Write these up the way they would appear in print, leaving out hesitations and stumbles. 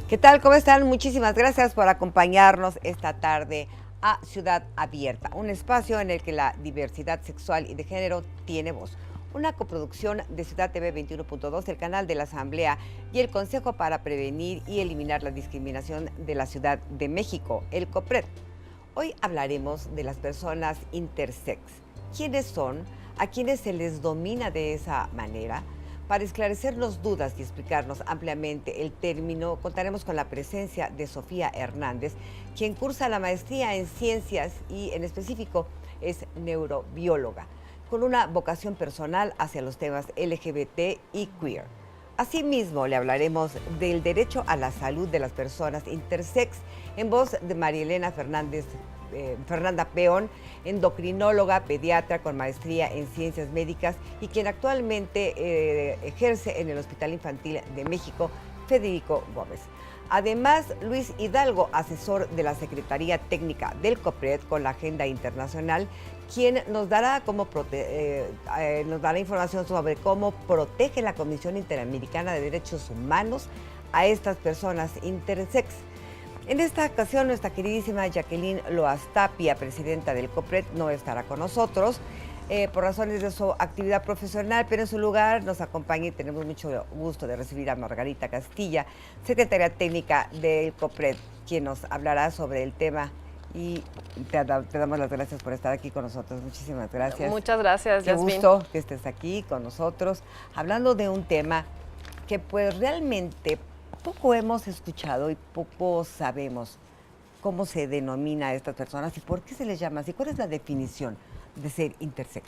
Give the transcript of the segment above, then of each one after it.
¿Qué tal? ¿Cómo están? Muchísimas gracias por acompañarnos esta tarde a Ciudad Abierta, un espacio en el que la diversidad sexual y de género tiene voz. Una coproducción de Ciudad TV 21.2, el canal de la Asamblea y el Consejo para Prevenir y Eliminar la Discriminación de la Ciudad de México, el COPRED. Hoy hablaremos de las personas intersex. ¿Quiénes son? ¿A quiénes se les domina de esa manera? Para esclarecernos dudas y explicarnos ampliamente el término, contaremos con la presencia de Sofía Hernández, quien cursa la maestría en ciencias y en específico es neurobióloga, con una vocación personal hacia los temas LGBT y queer. Asimismo, le hablaremos del derecho a la salud de las personas intersex en voz de María Elena Fernanda Peón, endocrinóloga, pediatra con maestría en ciencias médicas y quien actualmente ejerce en el Hospital Infantil de México, Federico Gómez. Además, Luis Hidalgo, asesor de la Secretaría Técnica del COPRED con la Agenda Internacional, quien nos dará información sobre cómo protege la Comisión Interamericana de Derechos Humanos a estas personas intersex. En esta ocasión, nuestra queridísima Jacqueline Loaz Tapia, presidenta del COPRED, no estará con nosotros por razones de su actividad profesional, pero en su lugar nos acompaña y tenemos mucho gusto de recibir a Margarita Castilla, secretaria técnica del COPRED, quien nos hablará sobre el tema. Y te damos las gracias por estar aquí con nosotros. Muchísimas gracias. Muchas gracias, Qué Yasmín. gusto que estés aquí con nosotros, hablando de un tema que pues realmente poco hemos escuchado y poco sabemos cómo se denomina a estas personas y por qué se les llama así. ¿Cuál es la definición de ser intersex?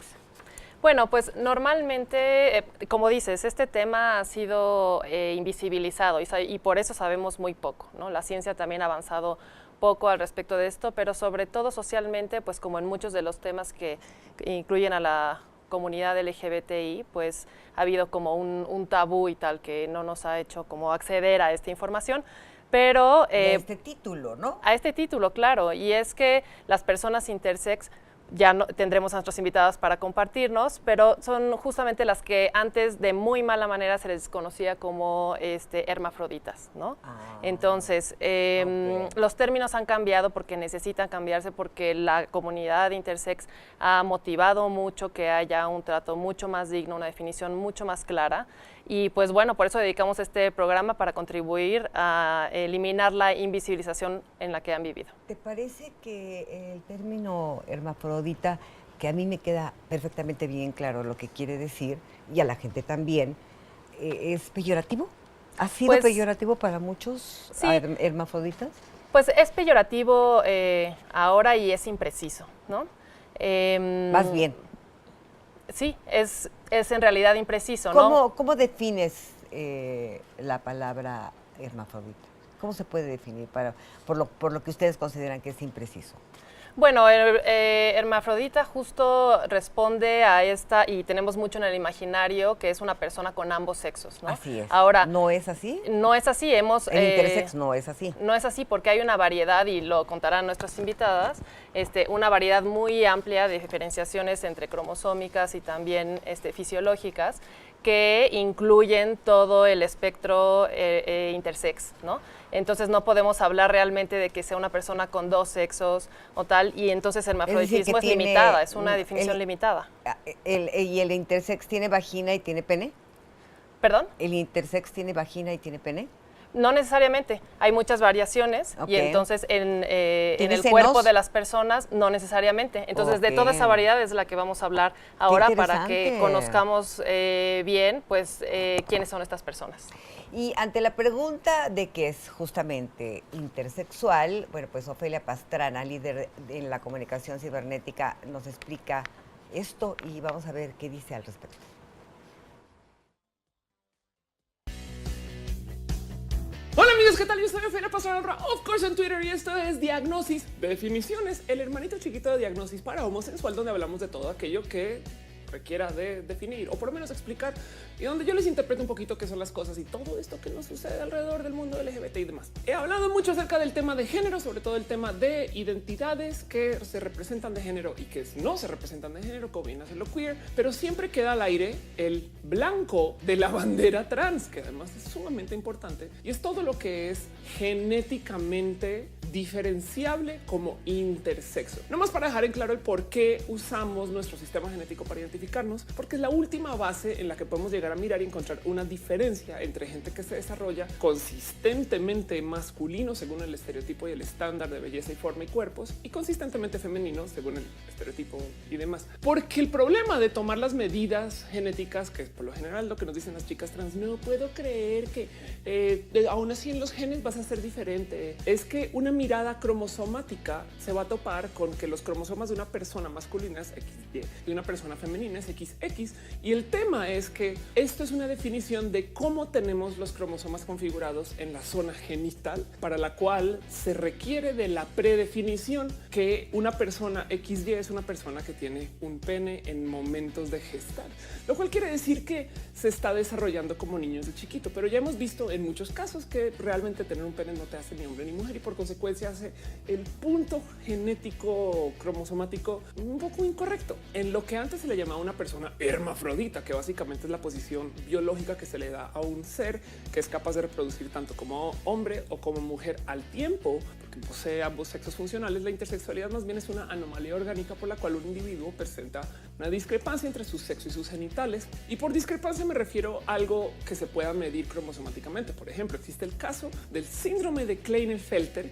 Bueno, pues normalmente, como dices, este tema ha sido invisibilizado y por eso sabemos muy poco, ¿no? La ciencia también ha avanzado poco al respecto de esto, pero sobre todo socialmente, pues como en muchos de los temas que incluyen a la comunidad LGBTI, pues ha habido como un tabú y tal que no nos ha hecho como acceder a esta información. Pero a este título, ¿no? A este título, claro, y es que las personas intersex, ya no, tendremos a nuestras invitadas para compartirnos, pero son justamente las que antes de muy mala manera se les conocía como hermafroditas, ¿no? Entonces, okay, los términos han cambiado porque necesitan cambiarse, porque la comunidad intersex ha motivado mucho que haya un trato mucho más digno, una definición mucho más clara. Y pues bueno, por eso dedicamos este programa para contribuir a eliminar la invisibilización en la que han vivido. ¿Te parece que el término hermafrodita, que a mí me queda perfectamente bien claro lo que quiere decir, y a la gente también, es peyorativo? ¿Ha sido pues, peyorativo para muchos sí, hermafroditas? Pues es peyorativo ahora y es impreciso, ¿no? Más bien. Sí, es en realidad impreciso, ¿no? ¿Cómo defines la palabra hermafrodita? ¿Cómo se puede definir por lo que ustedes consideran que es impreciso? Bueno, hermafrodita justo responde a esta, y tenemos mucho en el imaginario, que es una persona con ambos sexos, ¿no? Así es. Ahora, ¿no es así? No es así. El intersex no es así. No es así porque hay una variedad, y lo contarán nuestras invitadas, una variedad muy amplia de diferenciaciones entre cromosómicas y también fisiológicas, que incluyen todo el espectro intersex, ¿no? Entonces no podemos hablar realmente de que sea una persona con dos sexos o tal, y entonces el hermafroditismo es limitada, es una definición limitada. ¿Y el intersex tiene vagina y tiene pene? ¿Perdón? ¿El intersex tiene vagina y tiene pene? No necesariamente, hay muchas variaciones, okay, y entonces en el cuerpo de las personas no necesariamente. Entonces okay, de toda esa variedad es la que vamos a hablar ahora para que conozcamos bien pues quiénes son estas personas. Y ante la pregunta de que es justamente intersexual, bueno, pues Ofelia Pastrana, líder en la comunicación cibernética, nos explica esto y vamos a ver qué dice al respecto. Hola amigos, ¿qué tal? Yo soy Ofelia Pastrana, of course en Twitter, y esto es Diagnosis Definiciones, el hermanito chiquito de Diagnosis para homosexual, donde hablamos de todo aquello que requiera de definir o por lo menos explicar, y donde yo les interpreto un poquito qué son las cosas y todo esto que nos sucede alrededor del mundo LGBT y demás. He hablado mucho acerca del tema de género, sobre todo el tema de identidades que se representan de género y que no se representan de género, como viene a ser lo queer, pero siempre queda al aire el blanco de la bandera trans, que además es sumamente importante y es todo lo que es genéticamente diferenciable como intersexo. No más para dejar en claro el por qué usamos nuestro sistema genético para identificarnos, porque es la última base en la que podemos llegar a mirar y encontrar una diferencia entre gente que se desarrolla consistentemente masculino según el estereotipo y el estándar de belleza y forma y cuerpos, y consistentemente femenino según el estereotipo y demás. Porque el problema de tomar las medidas genéticas, que es por lo general lo que nos dicen las chicas trans, no puedo creer que aún así en los genes vas a ser diferente, es que una mirada cromosomática se va a topar con que los cromosomas de una persona masculina es XY y una persona femenina es XX. Y el tema es que esto es una definición de cómo tenemos los cromosomas configurados en la zona genital, para la cual se requiere de la predefinición que una persona XY es una persona que tiene un pene en momentos de gestar, lo cual quiere decir que se está desarrollando como niños de chiquito. Pero ya hemos visto en muchos casos que realmente tener un pene no te hace ni hombre ni mujer y por consecuencia hace el punto genético cromosomático un poco incorrecto en lo que antes se le llamaba una persona hermafrodita, que básicamente es la posición biológica que se le da a un ser que es capaz de reproducir tanto como hombre o como mujer al tiempo, porque posee ambos sexos funcionales. La intersexualidad más bien es una anomalía orgánica por la cual un individuo presenta una discrepancia entre su sexo y sus genitales, y por discrepancia me refiero a algo que se pueda medir cromosomáticamente. Por ejemplo, existe el caso del síndrome de Klinefelter,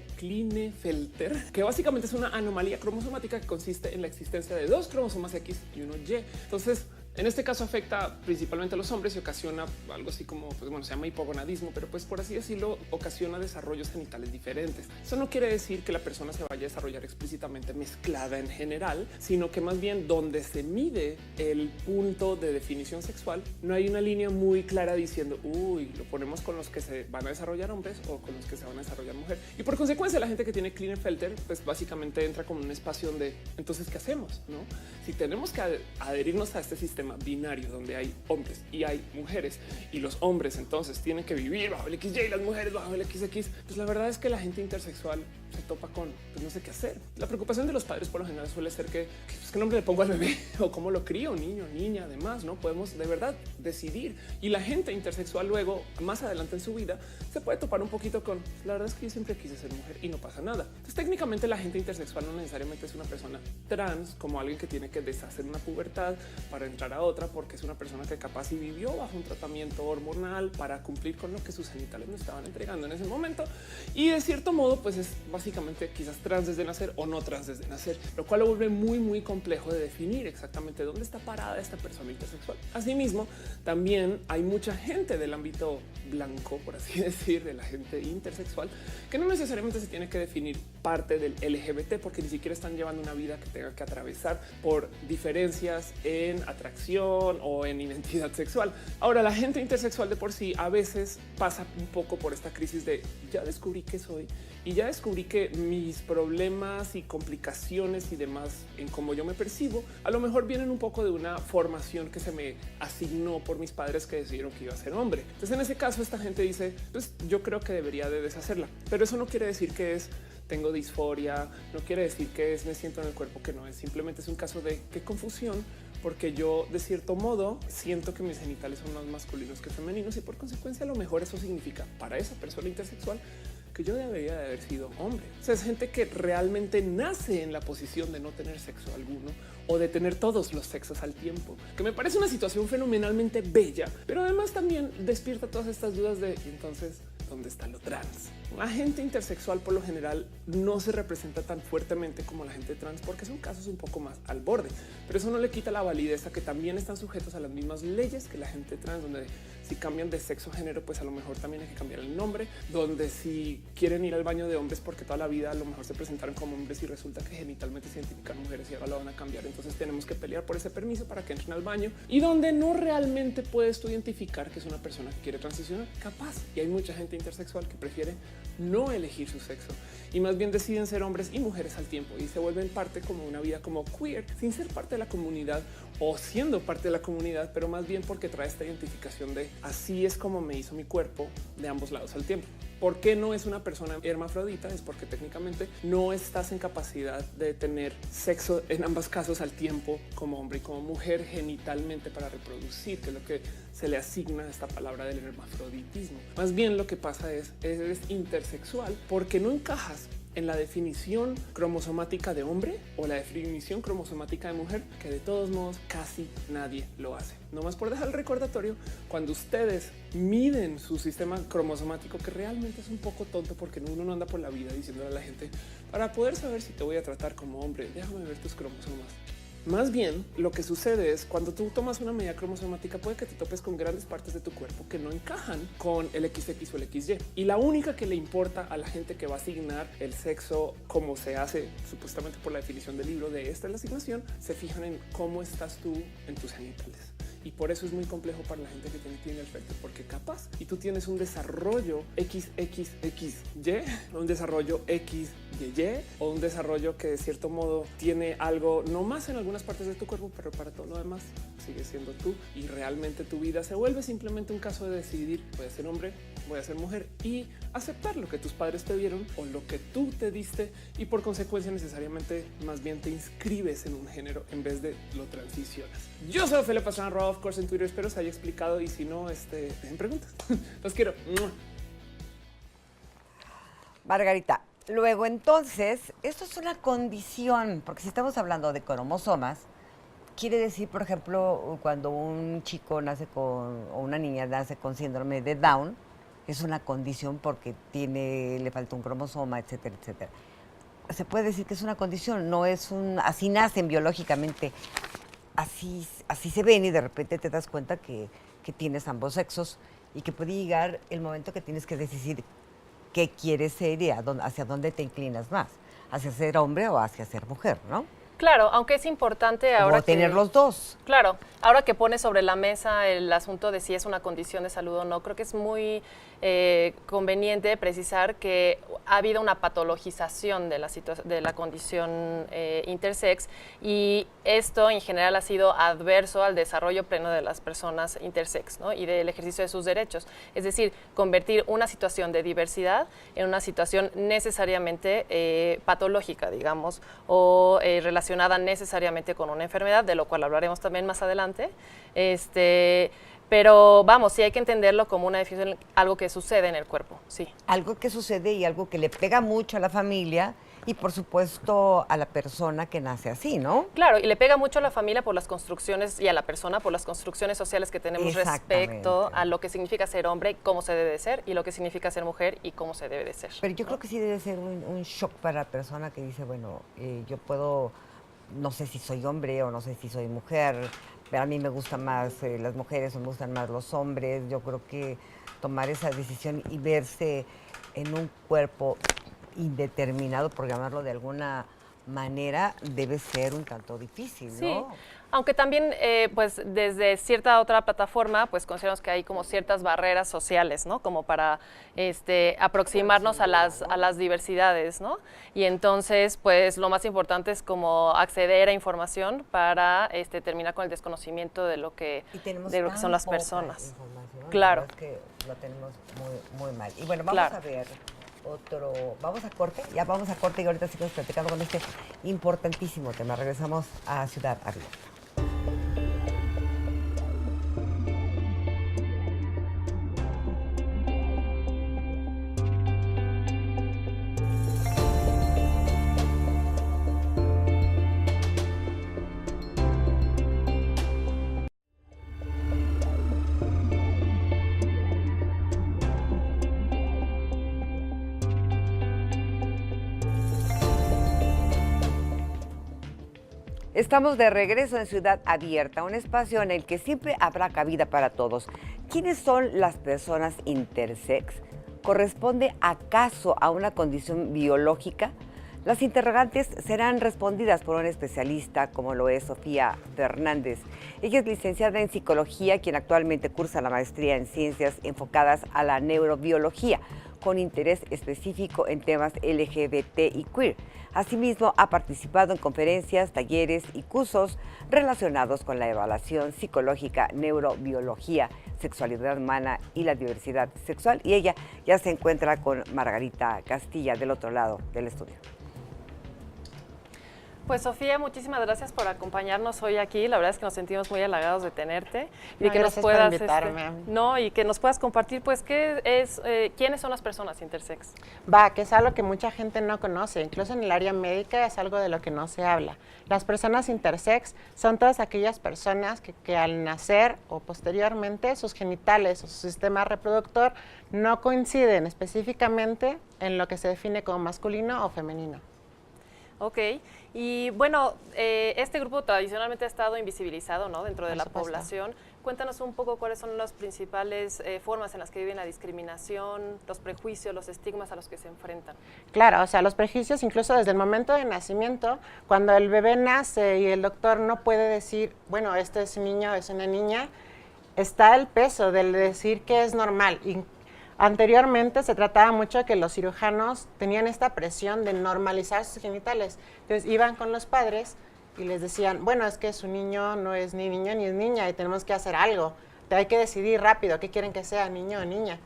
que básicamente es una anomalía cromosomática que consiste en la existencia de dos cromosomas X y uno Y. Entonces, en este caso afecta principalmente a los hombres y ocasiona algo así como, pues bueno, se llama hipogonadismo, pero pues por así decirlo, ocasiona desarrollos genitales diferentes. Eso no quiere decir que la persona se vaya a desarrollar explícitamente mezclada en general, sino que más bien donde se mide el punto de definición sexual, no hay una línea muy clara diciendo, uy, lo ponemos con los que se van a desarrollar hombres o con los que se van a desarrollar mujer. Y por consecuencia, la gente que tiene Klinefelter, pues básicamente entra como un espacio donde, entonces, ¿qué hacemos? ¿No? Si tenemos que adherirnos a este sistema binario donde hay hombres y hay mujeres y los hombres entonces tienen que vivir bajo el XY y las mujeres bajo el XX, pues la verdad es que la gente intersexual se topa con pues no sé qué hacer. La preocupación de los padres por lo general suele ser que qué nombre le pongo al bebé o cómo lo crío, niño, niña. Además, no podemos de verdad decidir, y la gente intersexual luego más adelante en su vida se puede topar un poquito con la verdad es que yo siempre quise ser mujer y no pasa nada. Entonces técnicamente la gente intersexual no necesariamente es una persona trans, como alguien que tiene que deshacer una pubertad para entrar a otra, porque es una persona que capaz y vivió bajo un tratamiento hormonal para cumplir con lo que sus genitales no estaban entregando en ese momento, y de cierto modo pues es básicamente quizás trans desde nacer o no trans desde nacer, lo cual lo vuelve muy complejo de definir exactamente dónde está parada esta persona intersexual. Asimismo, también hay mucha gente del ámbito blanco, por así decir, de la gente intersexual, que no necesariamente se tiene que definir parte del LGBT, porque ni siquiera están llevando una vida que tenga que atravesar por diferencias en atracción o en identidad sexual. Ahora, la gente intersexual de por sí a veces pasa un poco por esta crisis de ya descubrí qué soy y ya descubrí que mis problemas y complicaciones y demás en cómo yo me percibo a lo mejor vienen un poco de una formación que se me asignó por mis padres que decidieron que iba a ser hombre. Entonces, en ese caso, esta gente dice, pues yo creo que debería de deshacerla, pero eso no quiere decir que es tengo disforia, no quiere decir que es me siento en el cuerpo que no es, simplemente es un caso de qué confusión, porque yo de cierto modo siento que mis genitales son más masculinos que femeninos y por consecuencia a lo mejor eso significa para esa persona intersexual que yo debería de haber sido hombre. O sea, es gente que realmente nace en la posición de no tener sexo alguno o de tener todos los sexos al tiempo, que me parece una situación fenomenalmente bella, pero además también despierta todas estas dudas de entonces, ¿dónde está lo trans? La gente intersexual por lo general no se representa tan fuertemente como la gente trans porque son casos un poco más al borde, pero eso no le quita la validez a que también están sujetos a las mismas leyes que la gente trans, donde si cambian de sexo o género, pues a lo mejor también hay que cambiar el nombre, donde si quieren ir al baño de hombres porque toda la vida a lo mejor se presentaron como hombres y resulta que genitalmente se identifican mujeres y ahora lo van a cambiar. Entonces tenemos que pelear por ese permiso para que entren al baño, y donde no realmente puedes tú identificar que es una persona que quiere transicionar, capaz. Y hay mucha gente intersexual que prefiere no elegir su sexo y más bien deciden ser hombres y mujeres al tiempo y se vuelven parte como una vida como queer sin ser parte de la comunidad o siendo parte de la comunidad, pero más bien porque trae esta identificación de así es como me hizo mi cuerpo de ambos lados al tiempo. ¿Por qué no es una persona hermafrodita? Es porque técnicamente no estás en capacidad de tener sexo en ambos casos al tiempo, como hombre y como mujer, genitalmente para reproducir, que es lo que se le asigna a esta palabra del hermafroditismo. Más bien lo que pasa es eres intersexual porque no encajas en la definición cromosomática de hombre o la definición cromosomática de mujer, que de todos modos casi nadie lo hace. No más por dejar el recordatorio, cuando ustedes miden su sistema cromosomático, que realmente es un poco tonto porque uno no anda por la vida diciéndole a la gente, para poder saber si te voy a tratar como hombre, déjame ver tus cromosomas. Más bien, lo que sucede es cuando tú tomas una medida cromosomática, puede que te topes con grandes partes de tu cuerpo que no encajan con el XX o el XY. Y la única que le importa a la gente que va a asignar el sexo, como se hace supuestamente por la definición del libro de esta es la asignación, se fijan en cómo estás tú en tus genitales. Y por eso es muy complejo para la gente que tiene el efecto, porque capaz y tú tienes un desarrollo XXXY, un desarrollo XYY o un desarrollo que de cierto modo tiene algo no más en algunas partes de tu cuerpo, pero para todo lo demás sigue siendo tú y realmente tu vida se vuelve simplemente un caso de decidir voy a ser hombre, voy a ser mujer y aceptar lo que tus padres te dieron o lo que tú te diste y por consecuencia necesariamente más bien te inscribes en un género en vez de lo transicionas. Yo soy Ophelia Pastrana, of course en Twitter, espero se haya explicado y si no, dejen preguntas. Los quiero. Margarita, luego entonces, esto es una condición, porque si estamos hablando de cromosomas, quiere decir, por ejemplo, cuando un chico nace con, o una niña nace con síndrome de Down, es una condición porque le falta un cromosoma, etcétera, etcétera. Se puede decir que es una condición, no es así nacen biológicamente, así se ven y de repente te das cuenta que tienes ambos sexos y que puede llegar el momento que tienes que decidir qué quieres ser y hacia dónde te inclinas más, hacia ser hombre o hacia ser mujer, ¿no? Claro, aunque es importante ahora o tener los dos. Claro, ahora que pone sobre la mesa el asunto de si es una condición de salud o no, creo que es muy conveniente precisar que ha habido una patologización de la condición intersex y esto en general ha sido adverso al desarrollo pleno de las personas intersex, ¿no? Y del ejercicio de sus derechos. Es decir, convertir una situación de diversidad en una situación necesariamente patológica, digamos, o relacionada necesariamente con una enfermedad, de lo cual hablaremos también más adelante. Pero vamos, sí hay que entenderlo como una definición, algo que sucede en el cuerpo, sí. Algo que sucede y algo que le pega mucho a la familia y por supuesto a la persona que nace así, ¿no? Claro, y le pega mucho a la familia por las construcciones y a la persona por las construcciones sociales que tenemos respecto a lo que significa ser hombre y cómo se debe de ser, y lo que significa ser mujer y cómo se debe de ser. Pero yo creo que sí debe ser un shock para la persona que dice, bueno, yo puedo, no sé si soy hombre o no sé si soy mujer, pero a mí me gustan más las mujeres o me gustan más los hombres. Yo creo que tomar esa decisión y verse en un cuerpo indeterminado, por llamarlo de alguna manera, debe ser un tanto difícil, ¿no? Sí. Aunque también, pues, desde cierta otra plataforma, pues, consideramos que hay como ciertas barreras sociales, ¿no? Como para aproximarnos a las diversidades, ¿no? Y entonces, pues, lo más importante es como acceder a información para terminar con el desconocimiento de lo que son las personas. Claro. Es que lo tenemos muy, muy mal. Y bueno, vamos a ver vamos a corte y ahorita seguimos platicando con este importantísimo tema. Regresamos a Ciudad Abierta. Estamos de regreso en Ciudad Abierta, un espacio en el que siempre habrá cabida para todos. ¿Quiénes son las personas intersex? ¿Corresponde acaso a una condición biológica? Las interrogantes serán respondidas por un especialista como lo es Sofía Fernández. Ella es licenciada en psicología, quien actualmente cursa la maestría en ciencias enfocadas a la neurobiología, con interés específico en temas LGBT y queer. Asimismo, ha participado en conferencias, talleres y cursos relacionados con la evaluación psicológica, neurobiología, sexualidad humana y la diversidad sexual. Y ella ya se encuentra con Margarita Castilla del otro lado del estudio. Pues Sofía, muchísimas gracias por acompañarnos hoy aquí. La verdad es que nos sentimos muy halagados de tenerte y de que nos puedas por invitarme. y que nos puedas compartir, pues, quiénes son las personas intersex. Que es algo que mucha gente no conoce, incluso en el área médica es algo de lo que no se habla. Las personas intersex son todas aquellas personas que al nacer o posteriormente sus genitales o su sistema reproductor no coinciden específicamente en lo que se define como masculino o femenino. Ok, y bueno, este grupo tradicionalmente ha estado invisibilizado, ¿no?, dentro de la población. Cuéntanos un poco cuáles son las principales formas en las que viven la discriminación, los prejuicios, los estigmas a los que se enfrentan. Claro, o sea, los prejuicios incluso desde el momento de nacimiento, cuando el bebé nace y el doctor no puede decir, bueno, este es un niño, es una niña, está el peso del decir que es normal. Anteriormente se trataba mucho de que los cirujanos tenían esta presión de normalizar sus genitales. Entonces iban con los padres y les decían, bueno, es que su niño no es ni niño ni es niña y tenemos que hacer algo. Hay que decidir rápido qué quieren que sea, niño o niña.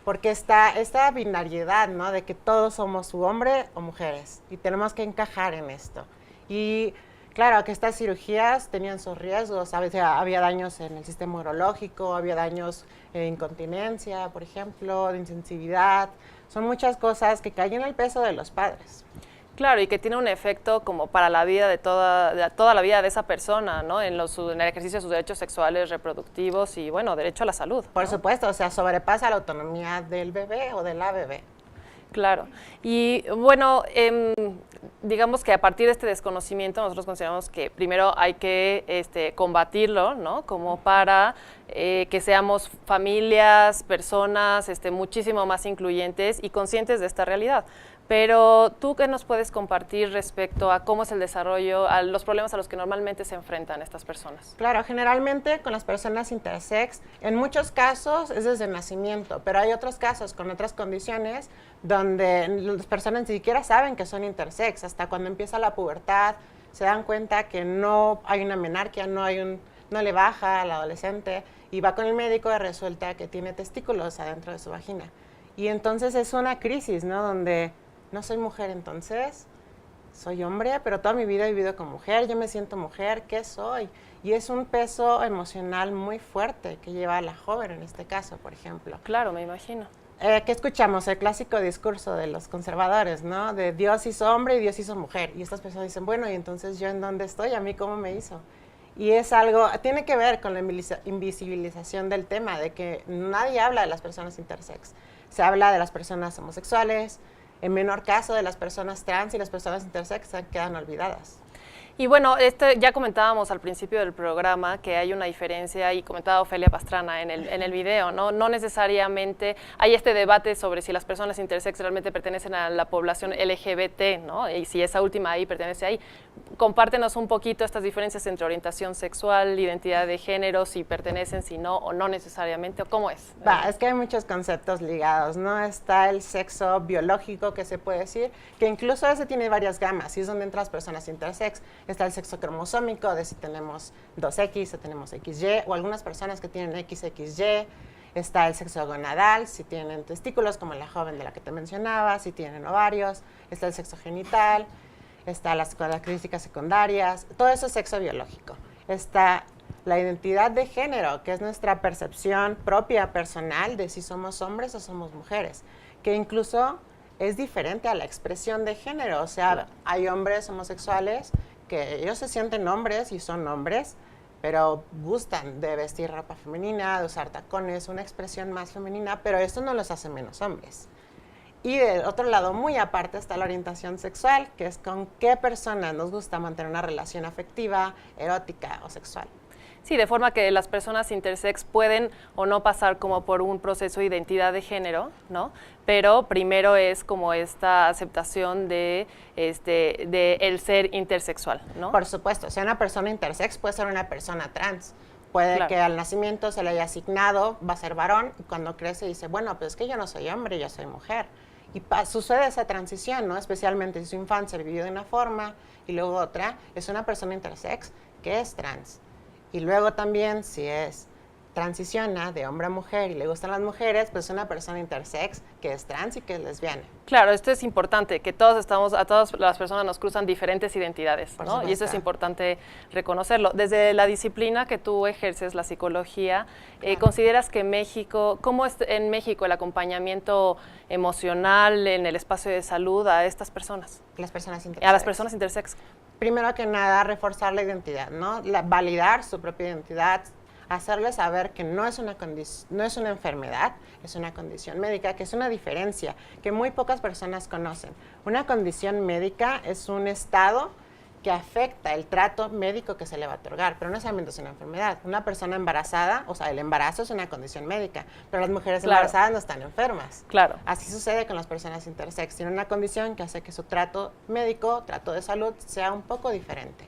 Porque está esta binariedad, ¿no?, de que todos somos hombre o mujeres y tenemos que encajar en esto. Y claro, que estas cirugías tenían sus riesgos, había daños en el sistema urológico, había daños de incontinencia, por ejemplo, de insensibilidad. Son muchas cosas que caen en el peso de los padres. Claro, y que tiene un efecto como para la vida de toda la vida de esa persona, ¿no? En el ejercicio de sus derechos sexuales, reproductivos y, bueno, derecho a la salud, ¿no? Por supuesto, o sea, sobrepasa la autonomía del bebé o de la bebé. Claro. Y bueno, digamos que a partir de este desconocimiento nosotros consideramos que primero hay que combatirlo, ¿no?, como para que seamos familias, personas muchísimo más incluyentes y conscientes de esta realidad. Pero ¿tú qué nos puedes compartir respecto a cómo es el desarrollo, a los problemas a los que normalmente se enfrentan estas personas? Claro, generalmente con las personas intersex, en muchos casos es desde el nacimiento, pero hay otros casos con otras condiciones donde las personas ni siquiera saben que son intersex. Hasta cuando empieza la pubertad se dan cuenta que no hay una menarquia, no le baja al adolescente y va con el médico y resulta que tiene testículos adentro de su vagina. Y entonces es una crisis, ¿no?, donde no soy mujer, entonces soy hombre, pero toda mi vida he vivido como mujer, yo me siento mujer, ¿qué soy? Y es un peso emocional muy fuerte que lleva a la joven en este caso, por ejemplo. Claro, me imagino. ¿Qué escuchamos? El clásico discurso de los conservadores, ¿no? De Dios hizo hombre y Dios hizo mujer. Y estas personas dicen, bueno, ¿y entonces yo en dónde estoy? ¿A mí cómo me hizo? Y es algo, tiene que ver con la invisibilización del tema, de que nadie habla de las personas intersex. Se habla de las personas homosexuales, en menor caso de las personas trans, y las personas intersex quedan olvidadas. Y bueno, ya comentábamos al principio del programa que hay una diferencia, y comentaba Ofelia Pastrana en el video, ¿no? No necesariamente hay este debate sobre si las personas intersex realmente pertenecen a la población LGBT, ¿no?, y si esa última ahí pertenece ahí. Compártenos un poquito estas diferencias entre orientación sexual, identidad de género, si pertenecen, si no, o no necesariamente, o cómo es. Es que hay muchos conceptos ligados, ¿no? Está el sexo biológico, que se puede decir, que incluso ese tiene varias gamas, y es donde entran las personas intersex. Está el sexo cromosómico, de si tenemos 2X o tenemos XY, o algunas personas que tienen XXY. Está el sexo gonadal, si tienen testículos, como la joven de la que te mencionaba, si tienen ovarios. Está el sexo genital, está las características secundarias, todo eso es sexo biológico. Está la identidad de género, que es nuestra percepción propia, personal, de si somos hombres o somos mujeres, que incluso es diferente a la expresión de género. O sea, claro, hay hombres homosexuales que ellos se sienten hombres y son hombres, pero gustan de vestir ropa femenina, de usar tacones, una expresión más femenina, pero esto no los hace menos hombres. Y del otro lado, muy aparte, está la orientación sexual, que es con qué persona nos gusta mantener una relación afectiva, erótica o sexual. Sí, de forma que las personas intersex pueden o no pasar como por un proceso de identidad de género, ¿no? Pero primero es como esta aceptación de el ser intersexual, ¿no? Por supuesto, o sea, una persona intersex puede ser una persona trans. Puede Claro. que al nacimiento se le haya asignado, va a ser varón, y cuando crece dice, bueno, pues es que yo no soy hombre, yo soy mujer. Y sucede esa transición, ¿no? Especialmente si su infancia vivió de una forma y luego otra, es una persona intersex que es trans. Y luego también, si transiciona de hombre a mujer y le gustan las mujeres, pues es una persona intersex que es trans y que es lesbiana. Claro, esto es importante, que a todas las personas nos cruzan diferentes identidades, Por ¿no? Y eso es supuesto. importante reconocerlo. Desde la disciplina que tú ejerces, la psicología, ¿consideras que México, cómo es en México el acompañamiento emocional en el espacio de salud a estas personas? Las personas intersex. A las personas intersex. Primero que nada, reforzar la identidad, ¿no? Validar su propia identidad, hacerle saber que no es una enfermedad, es una condición médica, que es una diferencia que muy pocas personas conocen. Una condición médica es un estado que afecta el trato médico que se le va a otorgar, pero no solamente es una enfermedad. Una persona embarazada, o sea, el embarazo es una condición médica, pero las mujeres embarazadas no están enfermas. Claro. Así sucede con las personas intersex. Tienen una condición que hace que su trato médico, trato de salud, sea un poco diferente.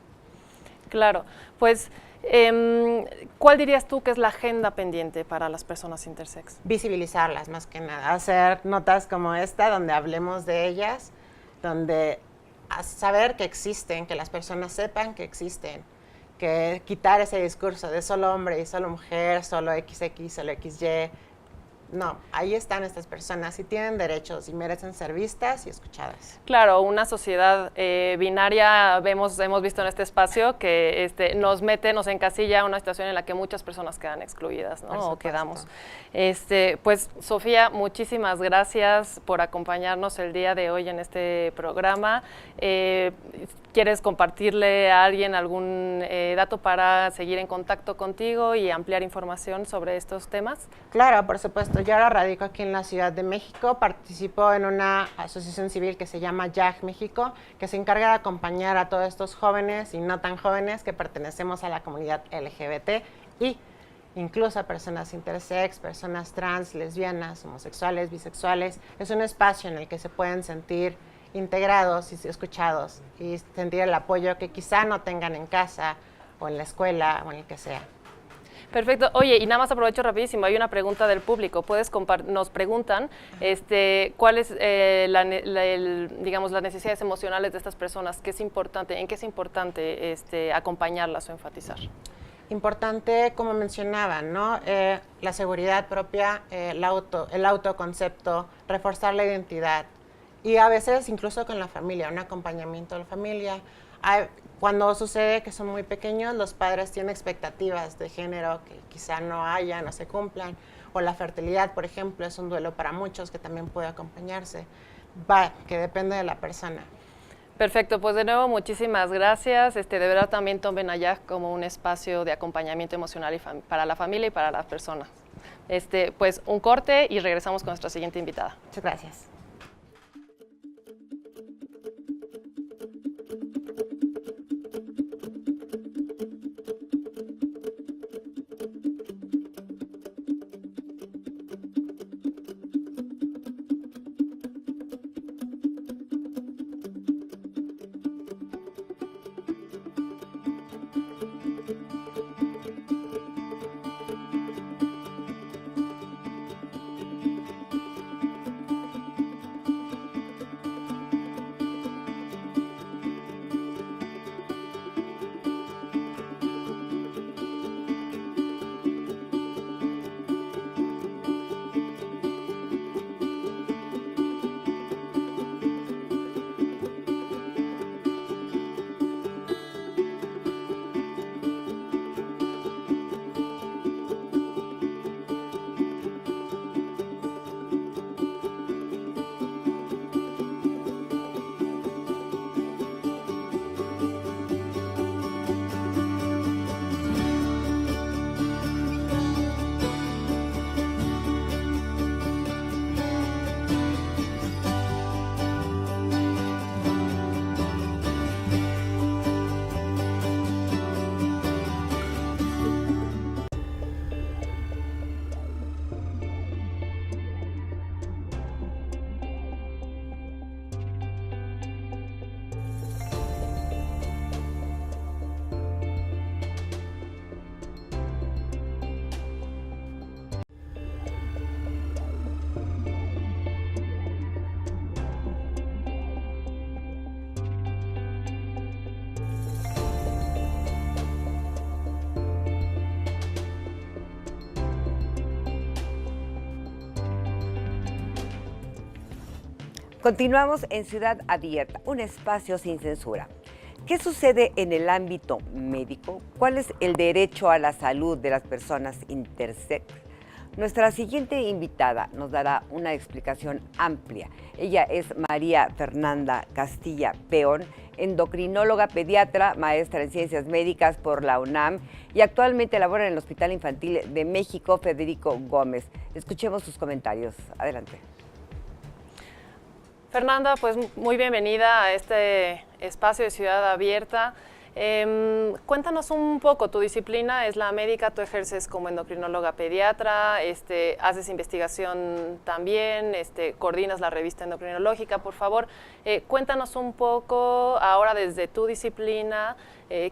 Claro, pues, ¿cuál dirías tú que es la agenda pendiente para las personas intersex? Visibilizarlas más que nada, hacer notas como esta donde hablemos de ellas, donde saber que existen, que las personas sepan que existen, que quitar ese discurso de solo hombre y solo mujer, solo XX, solo XY. No, ahí están estas personas y tienen derechos y merecen ser vistas y escuchadas. Claro, una sociedad binaria hemos visto en este espacio que nos encasilla a una situación en la que muchas personas quedan excluidas, ¿no? O quedamos. Pues, Sofía, muchísimas gracias por acompañarnos el día de hoy en este programa. ¿Quieres compartirle a alguien algún dato para seguir en contacto contigo y ampliar información sobre estos temas? Claro, por supuesto. Yo ahora radico aquí en la Ciudad de México. Participo en una asociación civil que se llama YAG México, que se encarga de acompañar a todos estos jóvenes y no tan jóvenes que pertenecemos a la comunidad LGBT y incluso a personas intersex, personas trans, lesbianas, homosexuales, bisexuales. Es un espacio en el que se pueden sentir integrados y escuchados y sentir el apoyo que quizá no tengan en casa o en la escuela o en el que sea. Perfecto. Oye, y nada más aprovecho rapidísimo, hay una pregunta del público. Nos preguntan cuáles digamos, las necesidades emocionales de estas personas, en qué es importante acompañarlas o enfatizar. Importante, como mencionaban, ¿no? La seguridad propia, el autoconcepto, reforzar la identidad y a veces incluso con la familia, un acompañamiento de la familia. Cuando sucede que son muy pequeños, los padres tienen expectativas de género que quizá no haya, no se cumplan, o la fertilidad, por ejemplo, es un duelo para muchos que también puede acompañarse, que depende de la persona. Perfecto, pues de nuevo muchísimas gracias. De verdad también tomen a YAG como un espacio de acompañamiento emocional para la familia y para las personas. Pues un corte y regresamos con nuestra siguiente invitada. Muchas gracias. Continuamos en Ciudad Abierta, un espacio sin censura. ¿Qué sucede en el ámbito médico? ¿Cuál es el derecho a la salud de las personas intersex? Nuestra siguiente invitada nos dará una explicación amplia. Ella es María Fernanda Castilla Peón, endocrinóloga pediatra, maestra en ciencias médicas por la UNAM y actualmente labora en el Hospital Infantil de México Federico Gómez. Escuchemos sus comentarios. Adelante. Fernanda, pues muy bienvenida a este espacio de Ciudad Abierta. Cuéntanos un poco, tu disciplina es la médica, tú ejerces como endocrinóloga pediatra, haces investigación también, coordinas la revista endocrinológica, por favor. Cuéntanos un poco ahora desde tu disciplina,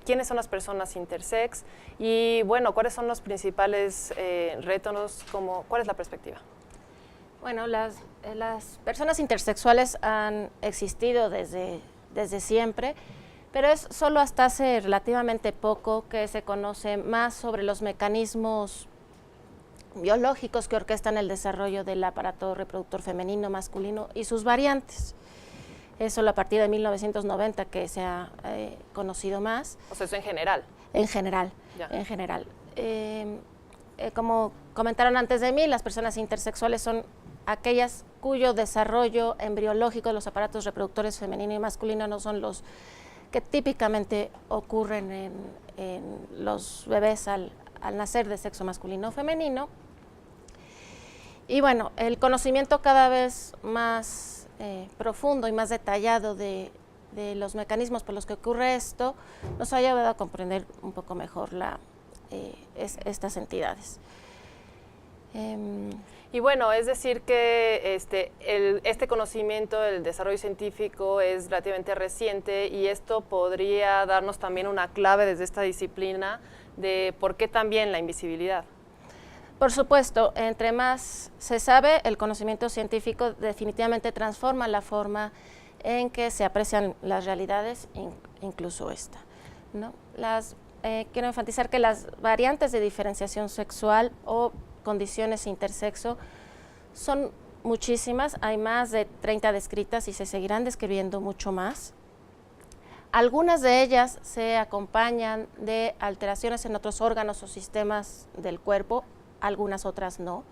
quiénes son las personas intersex y bueno, cuáles son los principales retos, cuál es la perspectiva. Bueno, las personas intersexuales han existido desde siempre, pero es solo hasta hace relativamente poco que se conoce más sobre los mecanismos biológicos que orquestan el desarrollo del aparato reproductor femenino, masculino y sus variantes. Es solo a partir de 1990 que se ha conocido más. O sea, eso en general. En general, ya. En general. Como comentaron antes de mí, las personas intersexuales son aquellas cuyo desarrollo embriológico de los aparatos reproductores femenino y masculino no son los que típicamente ocurren en los bebés al nacer de sexo masculino o femenino. Y bueno, el conocimiento cada vez más profundo y más detallado de los mecanismos por los que ocurre esto nos ha ayudado a comprender un poco mejor estas entidades. Y bueno, es decir que este conocimiento, el desarrollo científico es relativamente reciente y esto podría darnos también una clave desde esta disciplina de por qué también la invisibilidad. Por supuesto, entre más se sabe, el conocimiento científico definitivamente transforma la forma en que se aprecian las realidades, incluso esta, ¿no? Quiero enfatizar que las variantes de diferenciación sexual o condiciones intersexo son muchísimas, hay más de 30 descritas y se seguirán describiendo mucho más. Algunas de ellas se acompañan de alteraciones en otros órganos o sistemas del cuerpo, algunas otras no.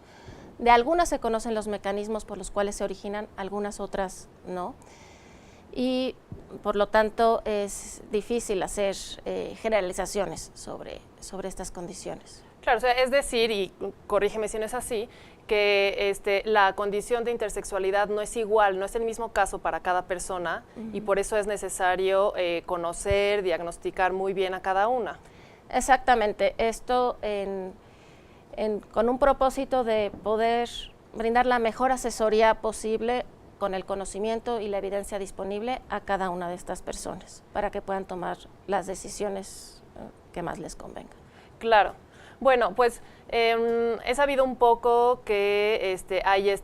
De algunas se conocen los mecanismos por los cuales se originan, algunas otras no. Y por lo tanto es difícil hacer generalizaciones sobre estas condiciones. Claro, o sea, es decir, y corrígeme si no es así, que la condición de intersexualidad no es igual, no es el mismo caso para cada persona y por eso es necesario conocer, diagnosticar muy bien a cada una. Exactamente, esto con un propósito de poder brindar la mejor asesoría posible con el conocimiento y la evidencia disponible a cada una de estas personas para que puedan tomar las decisiones que más les convengan. Claro. Bueno, pues he sabido un poco que hay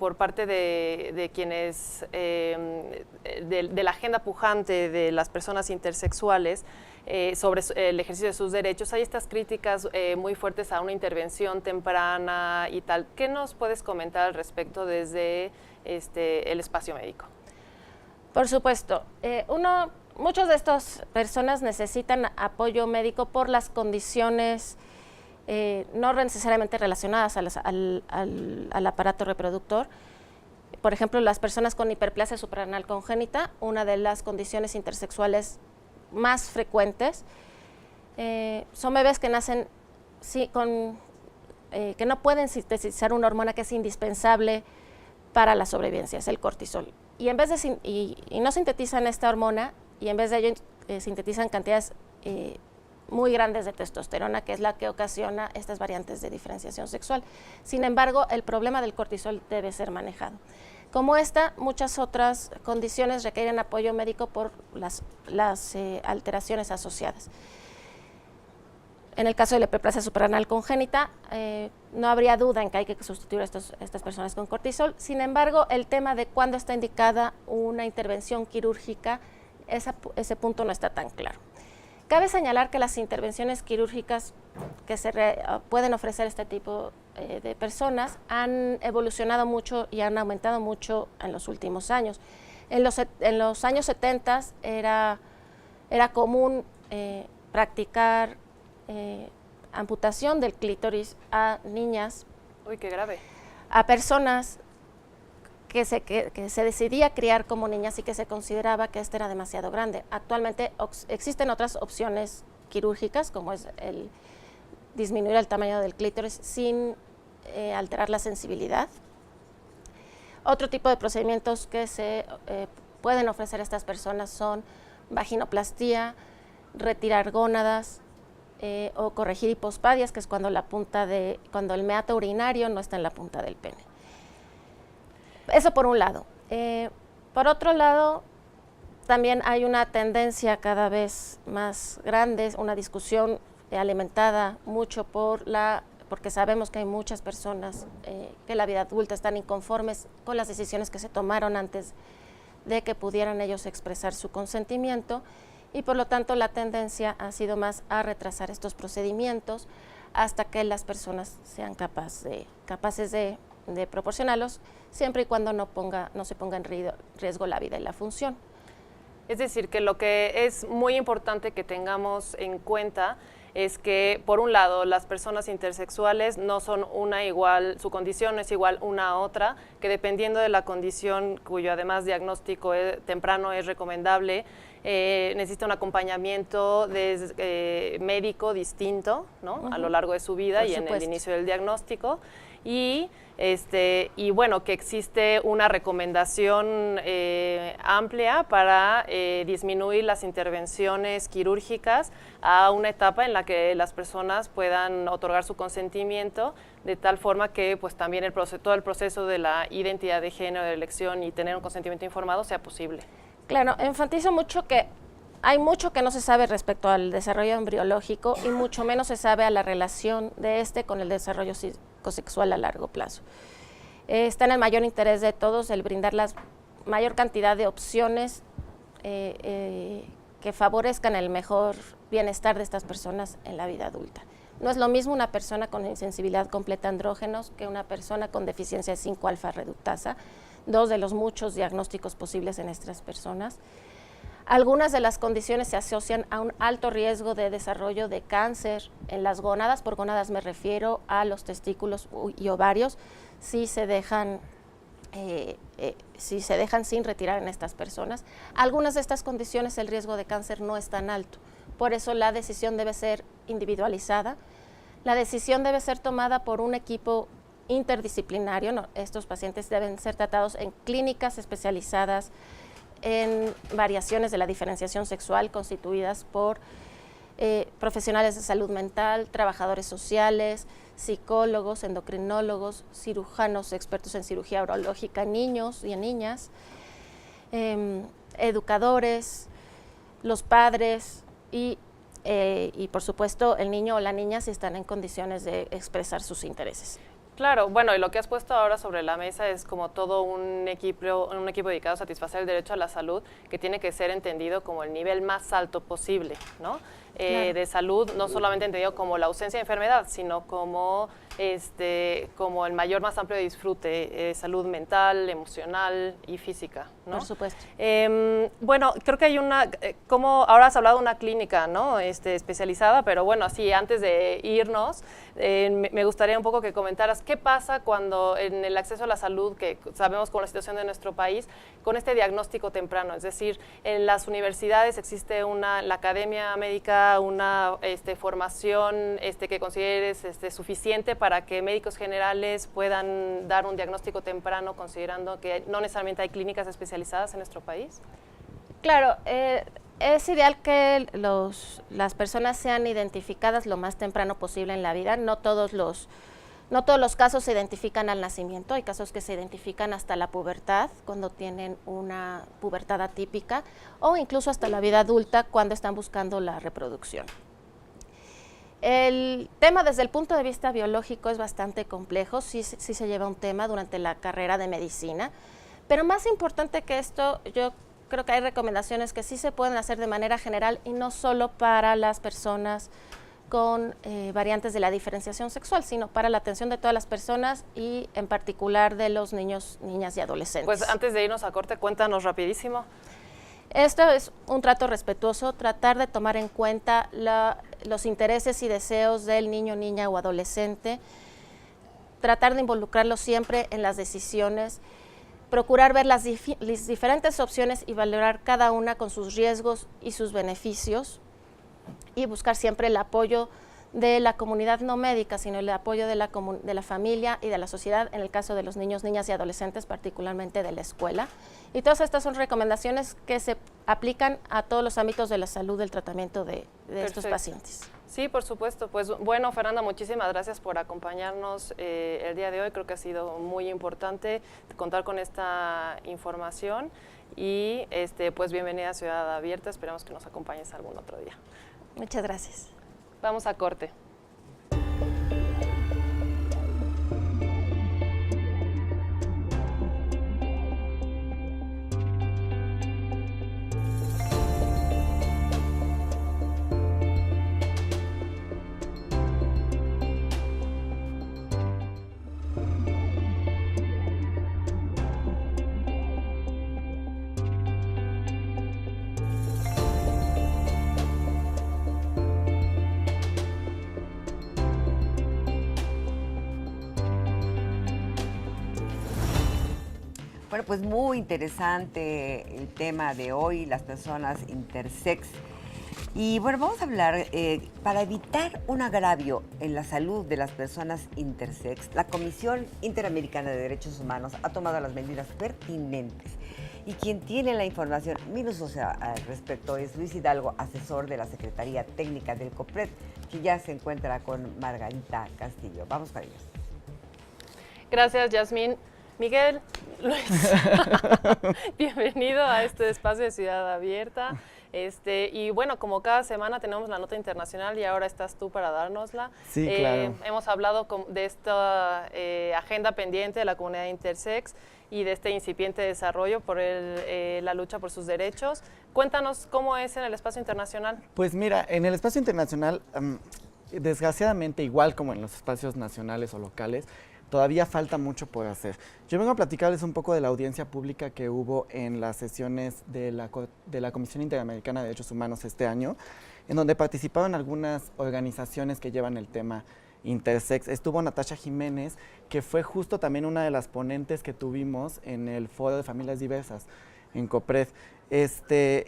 por parte de quienes, de la agenda pujante de las personas intersexuales sobre el ejercicio de sus derechos, hay estas críticas muy fuertes a una intervención temprana y tal. ¿Qué nos puedes comentar al respecto desde el espacio médico? Por supuesto. Muchas de estas personas necesitan apoyo médico por las condiciones no necesariamente relacionadas al aparato reproductor. Por ejemplo, las personas con hiperplasia suprarrenal congénita, una de las condiciones intersexuales más frecuentes, son bebés que nacen que no pueden sintetizar una hormona que es indispensable para la sobrevivencia, es el cortisol. Y en vez de y no sintetizan esta hormona, y en vez de ello sintetizan cantidades muy grandes de testosterona, que es la que ocasiona estas variantes de diferenciación sexual. Sin embargo, el problema del cortisol debe ser manejado. Como muchas otras condiciones requieren apoyo médico por las alteraciones asociadas. En el caso de la hiperplasia suprarrenal congénita, no habría duda en que hay que sustituir a estas personas con cortisol. Sin embargo, el tema de cuándo está indicada una intervención quirúrgica, ese punto no está tan claro. Cabe señalar que las intervenciones quirúrgicas que pueden ofrecer este tipo de personas han evolucionado mucho y han aumentado mucho en los últimos años. En los años 70 era común practicar amputación del clítoris a niñas. Uy, qué grave. A personas que se decidía criar como niñas y que se consideraba que este era demasiado grande. Actualmente existen otras opciones quirúrgicas, como es el disminuir el tamaño del clítoris sin alterar la sensibilidad. Otro tipo de procedimientos que se pueden ofrecer a estas personas son vaginoplastía, retirar gónadas o corregir hipospadias, que es cuando cuando el meato urinario no está en la punta del pene. Eso por un lado. Por otro lado, también hay una tendencia cada vez más grande, una discusión alimentada mucho porque sabemos que hay muchas personas que en la vida adulta están inconformes con las decisiones que se tomaron antes de que pudieran ellos expresar su consentimiento, y por lo tanto la tendencia ha sido más a retrasar estos procedimientos hasta que las personas sean capaces de proporcionarlos, siempre y cuando no se ponga en riesgo la vida y la función. Es decir, que lo que es muy importante que tengamos en cuenta es que, por un lado, las personas intersexuales no son una igual, su condición no es igual una a otra, que dependiendo de la condición, cuyo además diagnóstico temprano es recomendable, necesita un acompañamiento médico distinto, ¿no? A lo largo de su vida y en el inicio del diagnóstico. Y bueno, que existe una recomendación amplia para disminuir las intervenciones quirúrgicas a una etapa en la que las personas puedan otorgar su consentimiento, de tal forma que pues también todo el proceso de la identidad de género, de elección y tener un consentimiento informado sea posible. Claro, enfatizo mucho que hay mucho que no se sabe respecto al desarrollo embriológico y mucho menos se sabe a la relación de con el desarrollo psicosexual a largo plazo. Está en el mayor interés de todos el brindar la mayor cantidad de opciones que favorezcan el mejor bienestar de estas personas en la vida adulta. No es lo mismo una persona con insensibilidad completa a andrógenos que una persona con deficiencia de 5-alfa reductasa, dos de los muchos diagnósticos posibles en estas personas. Algunas de las condiciones se asocian a un alto riesgo de desarrollo de cáncer en las gónadas. Por gónadas me refiero a los testículos y ovarios, si se dejan sin retirar en estas personas. Algunas de estas condiciones el riesgo de cáncer no es tan alto, por eso la decisión debe ser individualizada. La decisión debe ser tomada por un equipo interdisciplinario. Estos pacientes deben ser tratados en clínicas especializadas en variaciones de la diferenciación sexual constituidas por profesionales de salud mental, trabajadores sociales, psicólogos, endocrinólogos, cirujanos expertos en cirugía urológica en niños y en niñas, educadores, los padres y por supuesto el niño o la niña si están en condiciones de expresar sus intereses. Claro, bueno, y lo que has puesto ahora sobre la mesa es como todo un equipo dedicado a satisfacer el derecho a la salud, que tiene que ser entendido como el nivel más alto posible, ¿no? Claro. De salud, no solamente entendido como la ausencia de enfermedad, sino como el mayor, más amplio de disfrute, salud mental, emocional y física, ¿no? Por supuesto. Bueno, creo que hay como ahora has hablado de una clínica, ¿no? Especializada, pero bueno, así antes de irnos, me gustaría un poco que comentaras qué pasa cuando en el acceso a la salud, que sabemos con la situación de nuestro país, con este diagnóstico temprano, es decir, en las universidades existe la academia médica, una formación que consideres suficiente para que médicos generales puedan dar un diagnóstico temprano, considerando que no necesariamente hay clínicas especializadas en nuestro país? Claro, es ideal que las personas sean identificadas lo más temprano posible en la vida. No todos los casos se identifican al nacimiento, hay casos que se identifican hasta la pubertad, cuando tienen una pubertad atípica, o incluso hasta la vida adulta, cuando están buscando la reproducción. El tema desde el punto de vista biológico es bastante complejo, sí se lleva un tema durante la carrera de medicina, pero más importante que esto, yo creo que hay recomendaciones que sí se pueden hacer de manera general y no solo para las personas con variantes de la diferenciación sexual, sino para la atención de todas las personas y en particular de los niños, niñas y adolescentes. Pues antes de irnos a corte, cuéntanos rapidísimo. Esto es un trato respetuoso, tratar de tomar en cuenta los intereses y deseos del niño, niña o adolescente, tratar de involucrarlo siempre en las decisiones, procurar ver las diferentes opciones y valorar cada una con sus riesgos y sus beneficios, y buscar siempre el apoyo de la comunidad no médica, sino el apoyo de la familia y de la sociedad, en el caso de los niños, niñas y adolescentes, particularmente de la escuela. Y todas estas son recomendaciones que se aplican a todos los ámbitos de la salud, del tratamiento de estos pacientes. Sí, por supuesto. Pues bueno, Fernanda, muchísimas gracias por acompañarnos el día de hoy. Creo que ha sido muy importante contar con esta información y pues bienvenida a Ciudad Abierta. Esperamos que nos acompañes algún otro día. Muchas gracias. Vamos a corte. Bueno, pues muy interesante el tema de hoy, las personas intersex. Y bueno, vamos a hablar, para evitar un agravio en la salud de las personas intersex, la Comisión Interamericana de Derechos Humanos ha tomado las medidas pertinentes. Y quien tiene la información minuciosa al respecto es Luis Hidalgo, asesor de la Secretaría Técnica del COPRED, que ya se encuentra con Margarita Castillo. Vamos con ellos. Gracias, Yasmín. Miguel, Luis, bienvenido a este espacio de Ciudad Abierta. Y bueno, como cada semana tenemos la nota internacional y ahora estás tú para dárnosla. Sí, claro. Hemos hablado de esta agenda pendiente de la comunidad intersex y de este incipiente desarrollo por la lucha por sus derechos. Cuéntanos cómo es en el espacio internacional. Pues mira, en el espacio internacional, desgraciadamente, igual como en los espacios nacionales o locales, todavía falta mucho por hacer. Yo vengo a platicarles un poco de la audiencia pública que hubo en las sesiones de la Comisión Interamericana de Derechos Humanos este año, en donde participaron algunas organizaciones que llevan el tema intersex. Estuvo Natasha Jiménez, que fue justo también una de las ponentes que tuvimos en el Foro de Familias Diversas en COPRED,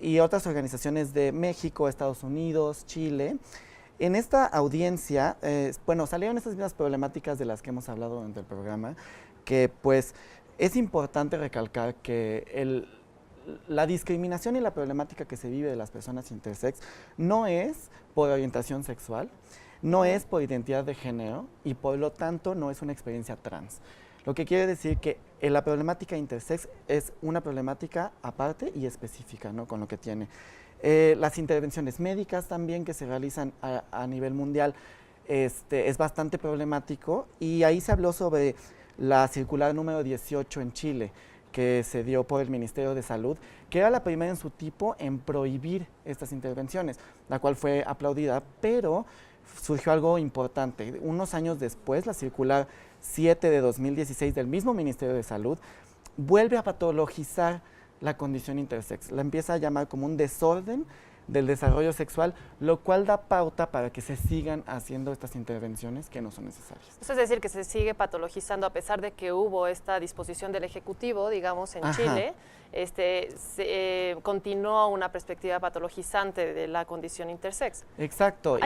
y otras organizaciones de México, Estados Unidos, Chile. En esta audiencia, bueno, salieron estas mismas problemáticas de las que hemos hablado durante el programa, que pues es importante recalcar que la discriminación y la problemática que se vive de las personas intersex no es por orientación sexual, no es por identidad de género y por lo tanto no es una experiencia trans. Lo que quiere decir que la problemática intersex es una problemática aparte y específica, ¿no?, con lo que tiene. Las intervenciones médicas también que se realizan a nivel mundial es bastante problemático, y ahí se habló sobre la circular número 18 en Chile, que se dio por el Ministerio de Salud, que era la primera en su tipo en prohibir estas intervenciones, la cual fue aplaudida, pero surgió algo importante. Unos años después, la circular 7 de 2016 del mismo Ministerio de Salud vuelve a patologizar la condición intersex, la empieza a llamar como un desorden del desarrollo sexual, lo cual da pauta para que se sigan haciendo estas intervenciones que no son necesarias. Eso es decir, que se sigue patologizando a pesar de que hubo esta disposición del Ejecutivo, digamos, en Chile, continúa una perspectiva patologizante de la condición intersex. Exacto.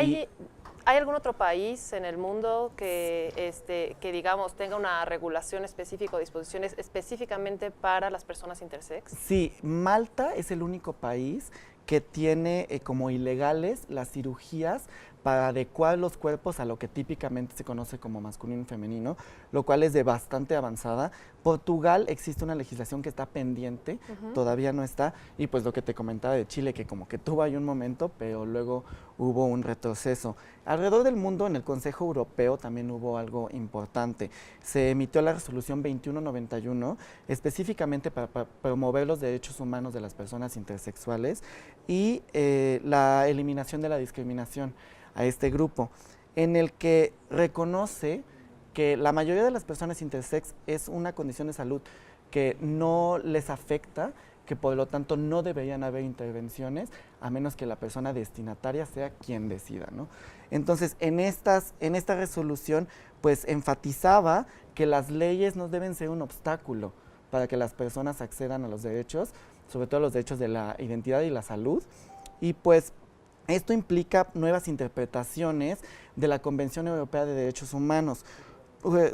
¿Hay algún otro país en el mundo que digamos, tenga una regulación específica o disposiciones específicamente para las personas intersex? Sí, Malta es el único país que tiene como ilegales las cirugías para adecuar los cuerpos a lo que típicamente se conoce como masculino y femenino, lo cual es de bastante avanzada. Portugal existe una legislación que está pendiente, todavía no está, y pues lo que te comentaba de Chile, que como que tuvo ahí un momento, pero luego hubo un retroceso. Alrededor del mundo, en el Consejo Europeo también hubo algo importante. Se emitió la resolución 2191, específicamente para promover los derechos humanos de las personas intersexuales y la eliminación de la discriminación. a este grupo, en el que reconoce que la mayoría de las personas intersex es una condición de salud que no les afecta, que por lo tanto no deberían haber intervenciones a menos que la persona destinataria sea quien decida, ¿no? Entonces, en esta resolución, pues enfatizaba que las leyes no deben ser un obstáculo para que las personas accedan a los derechos, sobre todo los derechos de la identidad y la salud, y pues esto implica nuevas interpretaciones de la Convención Europea de Derechos Humanos,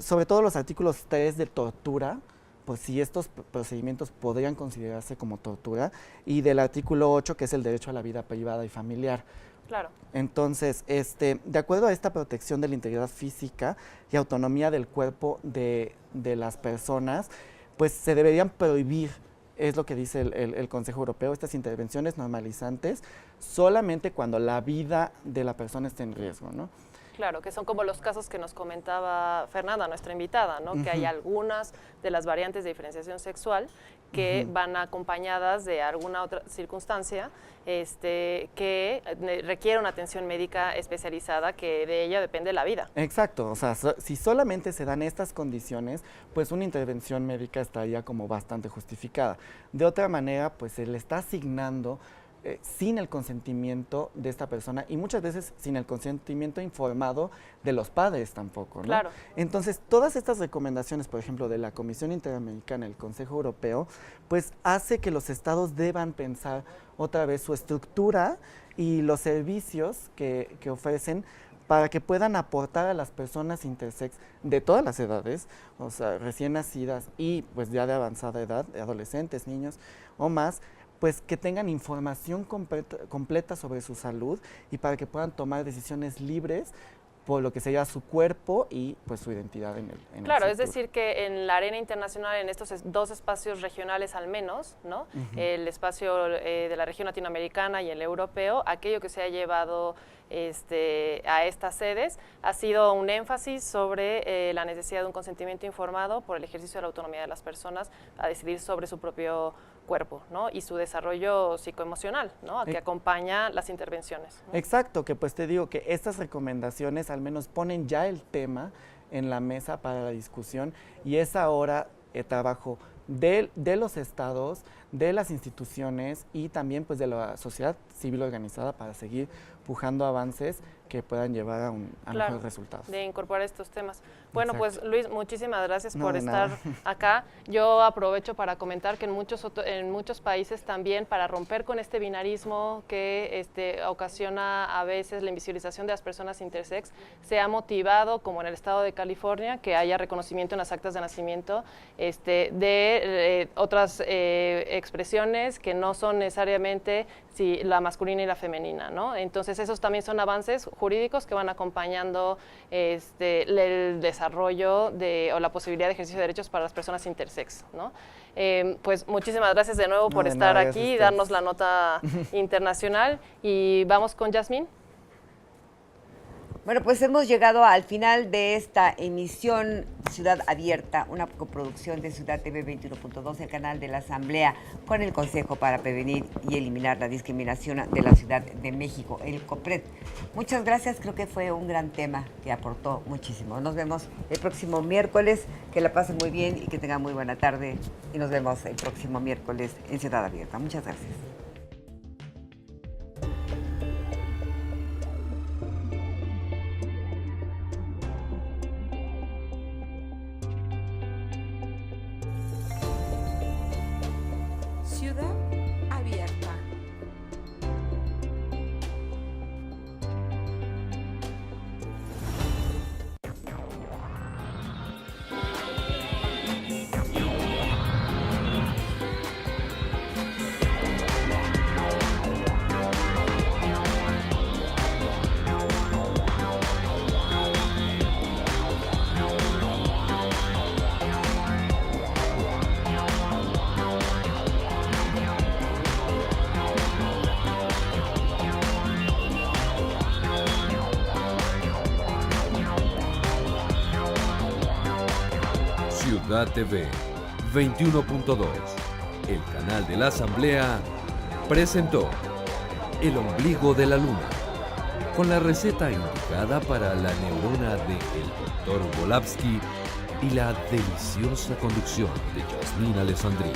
sobre todo los artículos 3 de tortura, pues si estos procedimientos podrían considerarse como tortura, y del artículo 8, que es el derecho a la vida privada y familiar. Claro. Entonces, de acuerdo a esta protección de la integridad física y autonomía del cuerpo de las personas, pues se deberían prohibir, es lo que dice el Consejo Europeo, estas intervenciones normalizantes solamente cuando la vida de la persona esté en riesgo, ¿no? Claro, que son como los casos que nos comentaba Fernanda, nuestra invitada, ¿no? Que hay algunas de las variantes de diferenciación sexual que van acompañadas de alguna otra circunstancia que requiere una atención médica especializada, que de ella depende la vida. Exacto, o sea, si solamente se dan estas condiciones, pues una intervención médica estaría como bastante justificada. De otra manera, pues se le está asignando sin el consentimiento de esta persona y muchas veces sin el consentimiento informado de los padres tampoco, ¿no? Claro. Entonces, todas estas recomendaciones, por ejemplo, de la Comisión Interamericana, el Consejo Europeo, pues hace que los estados deban pensar otra vez su estructura y los servicios que ofrecen para que puedan aportar a las personas intersex de todas las edades, o sea, recién nacidas y pues ya de avanzada edad, de adolescentes, niños o más, pues que tengan información completa sobre su salud y para que puedan tomar decisiones libres por lo que sería su cuerpo y pues su identidad en el Claro, futuro. es decir que en la arena internacional, en estos dos espacios regionales al menos, ¿no? El espacio de la región latinoamericana y el europeo, aquello que se ha llevado a estas sedes ha sido un énfasis sobre la necesidad de un consentimiento informado por el ejercicio de la autonomía de las personas a decidir sobre su propio cuerpo, ¿no? Y su desarrollo psicoemocional, ¿no? Que acompaña las intervenciones, ¿no? Exacto, que pues te digo que estas recomendaciones al menos ponen ya el tema en la mesa para la discusión y es ahora trabajo de los estados, de las instituciones y también pues de la sociedad civil organizada para seguir pujando avances que puedan llevar a mejores resultados. De incorporar estos temas. Bueno, Exacto. pues Luis, muchísimas gracias por de estar nada. acá. Yo aprovecho para comentar que en muchos países también, para romper con este binarismo que ocasiona a veces la invisibilización de las personas intersex, se ha motivado, como en el estado de California, que haya reconocimiento en las actas de nacimiento de otras expresiones que no son necesariamente la masculina y la femenina, ¿no? Entonces esos también son avances jurídicos que van acompañando el desarrollo o la posibilidad de ejercicio de derechos para las personas intersex, ¿no? Pues muchísimas gracias de nuevo por estar aquí y darnos la nota internacional. Y vamos con Yasmín. Bueno, pues hemos llegado al final de esta emisión Ciudad Abierta, una coproducción de Ciudad TV 21.2, el canal de la Asamblea, con el Consejo para Prevenir y Eliminar la Discriminación de la Ciudad de México, el COPRED. Muchas gracias, creo que fue un gran tema que aportó muchísimo. Nos vemos el próximo miércoles, que la pasen muy bien y que tengan muy buena tarde. Y nos vemos el próximo miércoles en Ciudad Abierta. Muchas gracias. Ciudad Abierta. Ciudad TV 21.2, el canal de la Asamblea, presentó El ombligo de la luna, con la receta indicada para la neurona de el Dr. Volapsky y la deliciosa conducción de Yasmín Alessandrini.